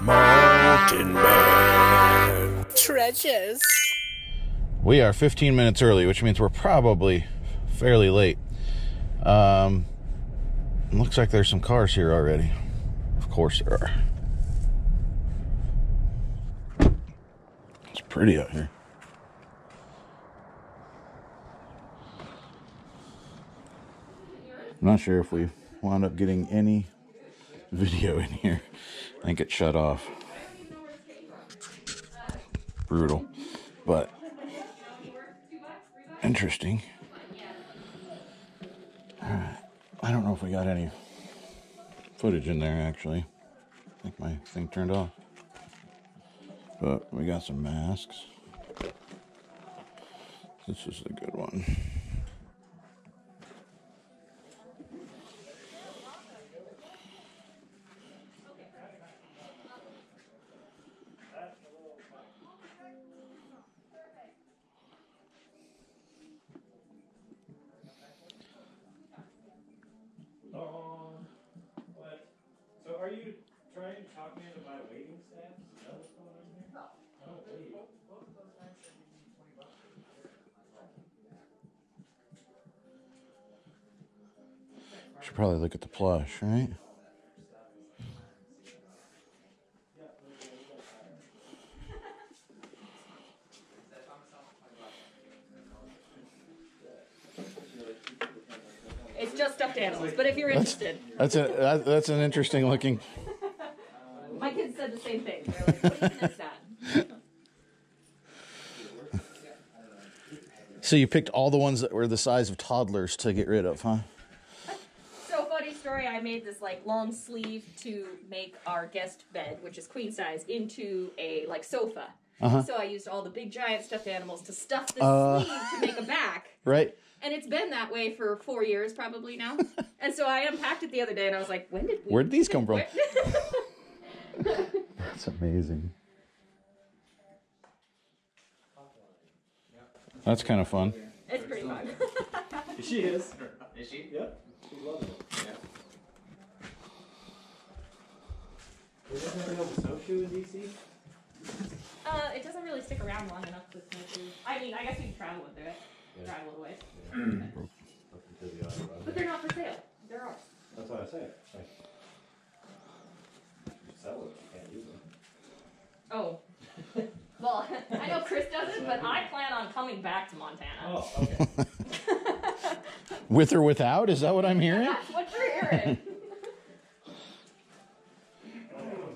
Mountain Man. Treasures. We are 15 minutes early, which means we're probably fairly late. Looks like there's some cars here already. Of course there are. It's pretty out here. I'm not sure if we wound up getting any video in here. I think it shut off. Brutal, but interesting. All right. I don't know if we got any footage in there, actually. I think my thing turned off. But we got some masks. This is a good one. What? So are you trying to talk me into my waiting staff? Is that what's going on here? No. Oh, wait. Should probably look at the plush, right? It's just stuffed animals, but if you're interested. That's an interesting looking. My kids said the same thing. They're like, what even is that? So you picked all the ones that were the size of toddlers to get rid of, huh? So funny story, I made this like long sleeve to make our guest bed, which is queen size, into a like sofa. So I used all the big giant stuffed animals to stuff this sleeve to make a back. Right. And it's been that way for 4 years probably now. And so I unpacked it the other day and I was like, where did these come from? That's amazing. That's kind of fun. It's pretty fun. She is. Is she? Yep. She's loving it. Yeah. Is there something else with snowshoe in DC? It doesn't really stick around long enough with snowshoes. I mean, I guess you can travel with it. Yeah. Drive a little ways. Up into the auto. But they're not for sale. They're ours. That's what I say. Like, you sell it, you can't use them. Oh. Well, I know Chris doesn't, but I plan on coming back to Montana. Oh, okay. With or without? Is that what I'm hearing? That's what you're hearing.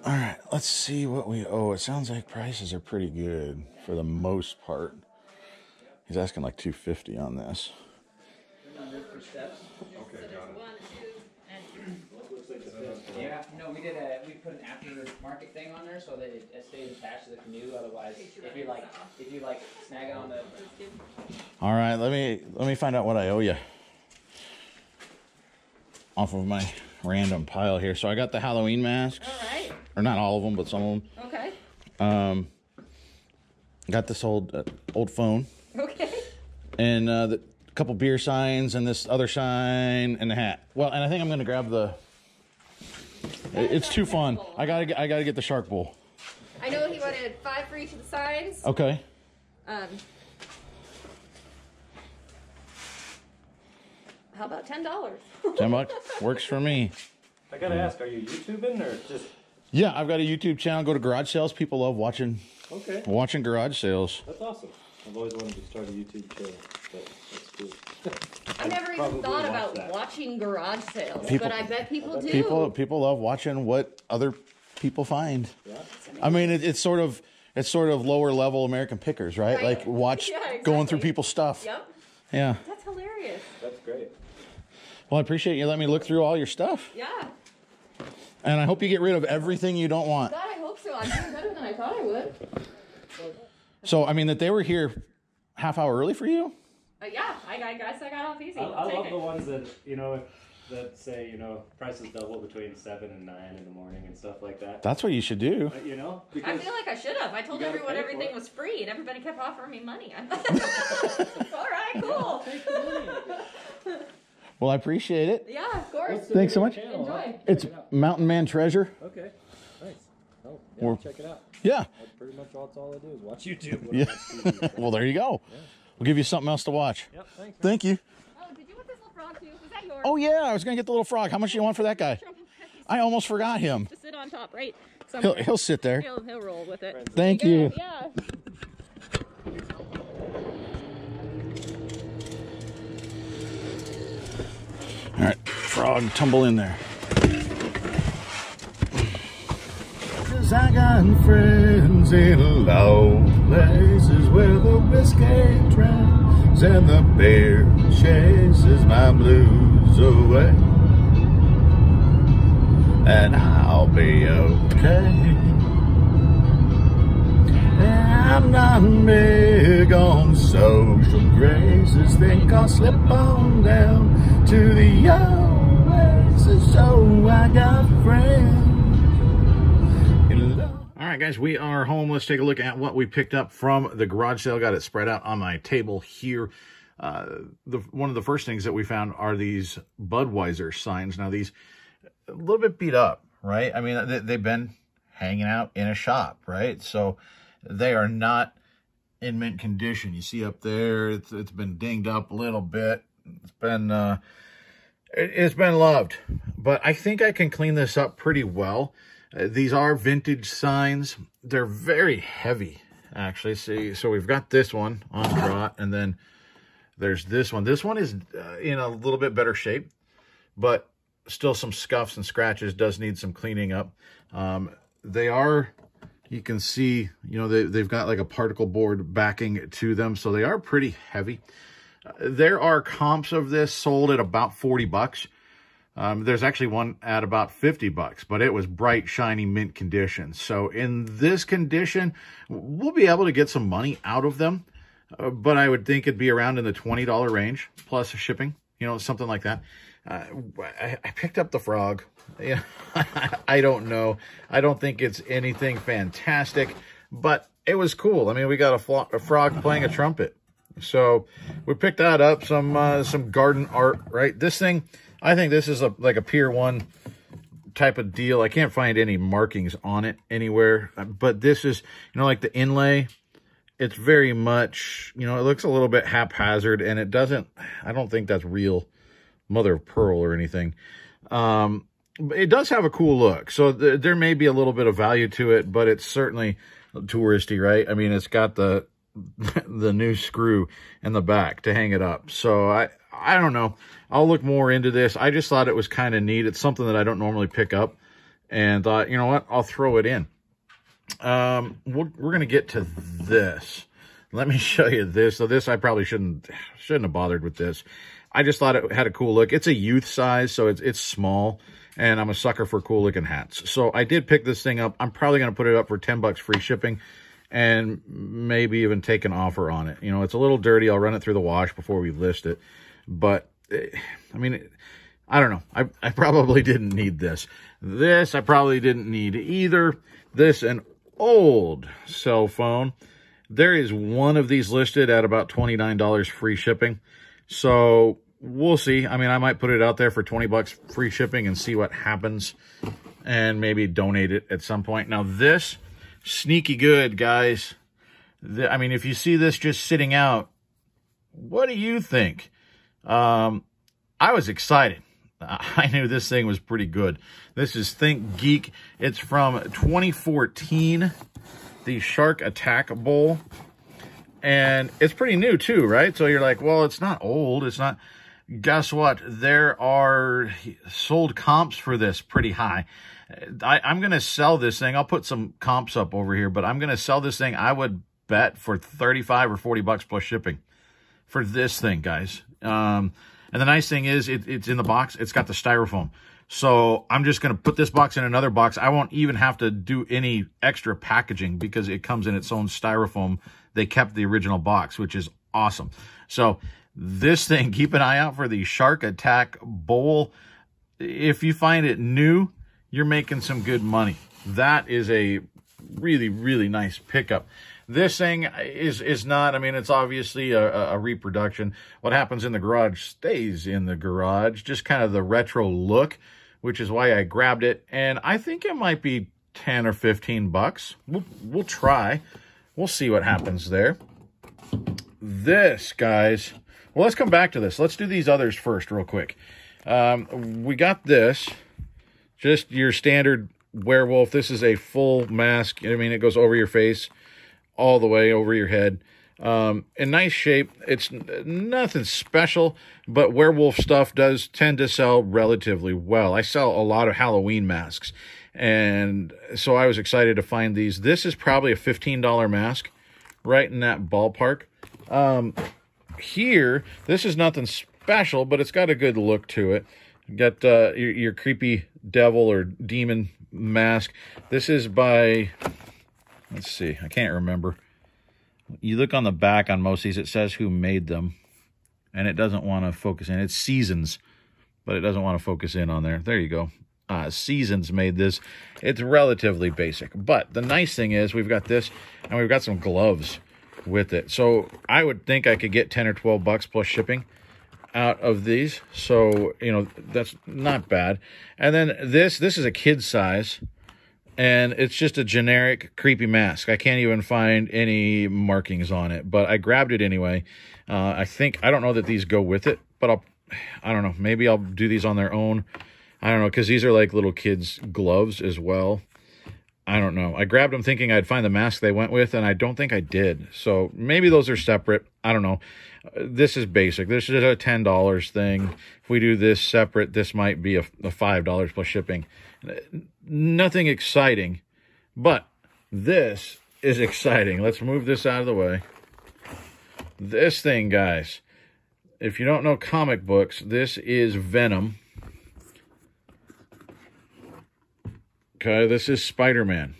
All right, let's see what we owe. It sounds like prices are pretty good for the most part. He's asking like $250 on this. Okay, There's 1, 2, and yeah, no, we put an aftermarket thing on there so that it stays attached to the canoe. Otherwise, if you like snag it on the. All right, let me find out what I owe you off of my random pile here. So I got the Halloween masks. All right. Or not all of them, but some of them. Okay. Got this old phone. Okay. And the couple beer signs and this other sign and the hat. Well, and I think I'm gonna grab the. It's too fun. I gotta get the shark bowl. I know he wanted 5 for each of the signs. Okay. How about $10? $10 works for me. I gotta ask, are you YouTubing or just? Yeah, I've got a YouTube channel. Go to garage sales. People love watching garage sales. That's awesome. I've always wanted to start a YouTube channel, but that's cool. I never even thought about watching garage sales, but I bet people do. People love watching what other people find. Yeah. I mean, it's sort of lower level American Pickers, right? Like watch going through people's stuff. Yep. Yeah. That's hilarious. That's great. Well, I appreciate you letting me look through all your stuff. Yeah. And I hope you get rid of everything you don't want. God, I hope so. I'm doing better than I thought I would. So, I mean, that they were here half hour early for you? Yeah, I guess I got off easy. I love the ones that, that say, prices double between 7 and 9 in the morning and stuff like that. That's what you should do. I feel like I should have. I told everyone everything was free, and everybody kept offering me money. All right, cool. Well, I appreciate it. Yeah, of course. Thanks so much. Enjoy. It's Mountain Man Treasure. Okay, nice. Oh, yeah, Or- check it out. Yeah. That's pretty much all I do is watch YouTube. Yeah. Well, there you go. Yeah. We'll give you something else to watch. Yep, thanks. Thank you. Oh, did you want this little frog too? Was that yours? Oh, yeah, I was going to get the little frog. How much do you want for that guy? I almost forgot him. To sit on top, right? Somewhere. He'll sit there. He'll roll with it. Thank you. Yeah. All right, frog, tumble in there. 'Cause I got friends in low places where the whiskey drowns and the beer chases my blues away. And I'll be okay. I'm not big on social graces. Think I'll slip on down to the oasis. So I got friends. All right, guys, we are home. Let's take a look at what we picked up from the garage sale. Got it spread out on my table here. One of the first things that we found are these Budweiser signs. Now, these a little bit beat up, right? I mean, they've been hanging out in a shop, right? So they are not in mint condition. You see up there, it's been dinged up a little bit. It's been loved, but I think I can clean this up pretty well. These are vintage signs. They're very heavy, actually. See, so we've got this one on trot, and then there's this one. This one is in a little bit better shape, but still some scuffs and scratches. Does need some cleaning up. They are, you can see, you know, they've got like a particle board backing to them, so they are pretty heavy. There are comps of this sold at about 40 bucks. There's actually one at about 50 bucks, but it was bright, shiny, mint condition. So in this condition, we'll be able to get some money out of them, but I would think it'd be around in the $20 range plus shipping, you know, something like that. I picked up the frog. Yeah, I don't know. I don't think it's anything fantastic, but it was cool. I mean, we got a frog playing a trumpet. So we picked that up, some garden art, right? This thing, I think this is like a Pier 1 type of deal. I can't find any markings on it anywhere, but this is, you know, like the inlay. It's very much, you know, it looks a little bit haphazard, and it doesn't, I don't think that's real mother of pearl or anything. It does have a cool look, so there may be a little bit of value to it, but it's certainly touristy, right? I mean, it's got the new screw in the back to hang it up. So I don't know. I'll look more into this. I just thought it was kind of neat. It's something that I don't normally pick up, and thought, you know what, I'll throw it in. We're going to get to this. Let me show you this. So this, I probably shouldn't have bothered with this. I just thought it had a cool look. It's a youth size, so it's small, and I'm a sucker for cool looking hats. So I did pick this thing up. I'm probably going to put it up for 10 bucks free shipping, and maybe even take an offer on it. You know, it's a little dirty. I'll run it through the wash before we list it. But, I mean, I don't know. I probably didn't need this. This I probably didn't need either. This, an old cell phone. There is one of these listed at about $29 free shipping. So we'll see. I mean, I might put it out there for 20 bucks free shipping and see what happens, and maybe donate it at some point. Now this, sneaky good, guys. I mean, if you see this just sitting out, what do you think? I was excited. I knew this thing was pretty good. This is Think Geek. It's from 2014, the Shark Attack Bowl. And it's pretty new too, right? So you're like, well, it's not old. It's not. Guess what? There are sold comps for this pretty high. I'm going to sell this thing. I'll put some comps up over here, but I'm going to sell this thing, I would bet, for 35 or 40 bucks plus shipping for this thing, guys. And the nice thing is it's in the box. It's got the styrofoam. So I'm just going to put this box in another box. I won't even have to do any extra packaging because it comes in its own styrofoam. They kept the original box, which is awesome. So this thing, keep an eye out for the Shark Attack Bowl. If you find it new, you're making some good money. That is a really, really nice pickup. This thing is not, I mean, it's obviously a reproduction. What happens in the garage stays in the garage, just kind of the retro look, which is why I grabbed it. And I think it might be 10 or 15 bucks. We'll try. We'll see what happens there. This, guys, well, let's come back to this. Let's do these others first real quick. We got this, just your standard werewolf. This is a full mask. I mean, it goes over your face, all the way over your head. In nice shape. It's nothing special, but werewolf stuff does tend to sell relatively well. I sell a lot of Halloween masks, and so I was excited to find these. This is probably a $15 mask, right in that ballpark. Here, this is nothing special, but it's got a good look to it. You got your creepy devil or demon mask. This is by, let's see, I can't remember. You look on the back on most of these, it says who made them, and it doesn't want to focus in. It's Seasons, but it doesn't want to focus in on there. There you go. Seasons made this. It's relatively basic, but the nice thing is we've got this, and we've got some gloves with it. So I would think I could get 10 or 12 bucks plus shipping out of these. So, you know, that's not bad. And then this is a kid size, and it's just a generic creepy mask. I can't even find any markings on it, but I grabbed it anyway. I don't know that these go with it, but I don't know. Maybe I'll do these on their own. I don't know, because these are like little kids' gloves as well. I don't know. I grabbed them thinking I'd find the mask they went with, and I don't think I did. So maybe those are separate. I don't know. This is basic. This is a $10 thing. If we do this separate, this might be a $5 plus shipping. Nothing exciting, but this is exciting. Let's move this out of the way. This thing, guys, if you don't know comic books, this is Venom. Okay, this is Spider-Man.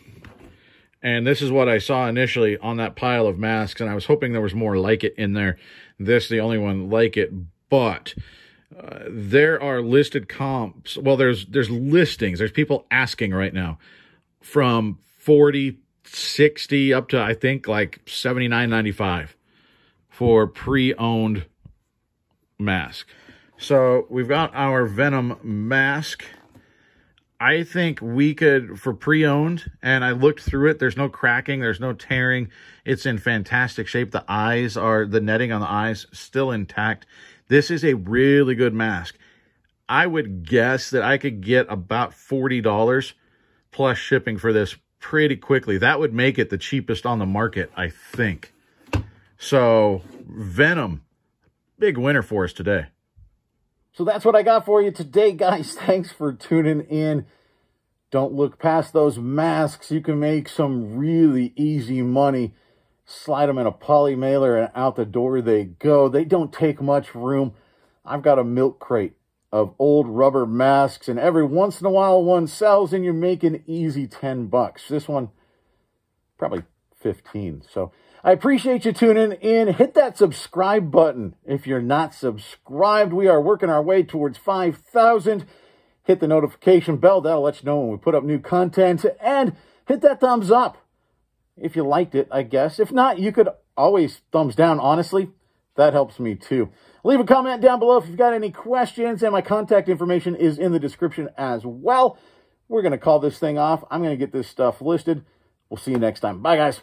And this is what I saw initially on that pile of masks, and I was hoping there was more like it in there. This, the only one like it, but there are listed comps. Well, there's listings. There's people asking right now from $40, $60 up to, I think, like $79.95 for pre-owned mask. So we've got our Venom mask. I think we could, for pre-owned, and I looked through it, there's no cracking, there's no tearing. It's in fantastic shape. The netting on the eyes still intact. This is a really good mask. I would guess that I could get about $40 plus shipping for this pretty quickly. That would make it the cheapest on the market, I think. So, Venom, big winner for us today. So that's what I got for you today, guys. Thanks for tuning in. Don't look past those masks. You can make some really easy money. Slide them in a poly mailer and out the door they go. They don't take much room. I've got a milk crate of old rubber masks, and every once in a while one sells and you make an easy 10 bucks. This one, probably 15. So I appreciate you tuning in. Hit that subscribe button if you're not subscribed. We are working our way towards 5,000. Hit the notification bell. That'll let you know when we put up new content. And hit that thumbs up if you liked it, I guess. If not, you could always thumbs down, honestly. That helps me too. Leave a comment down below if you've got any questions, and my contact information is in the description as well. We're going to call this thing off. I'm going to get this stuff listed. We'll see you next time. Bye, guys.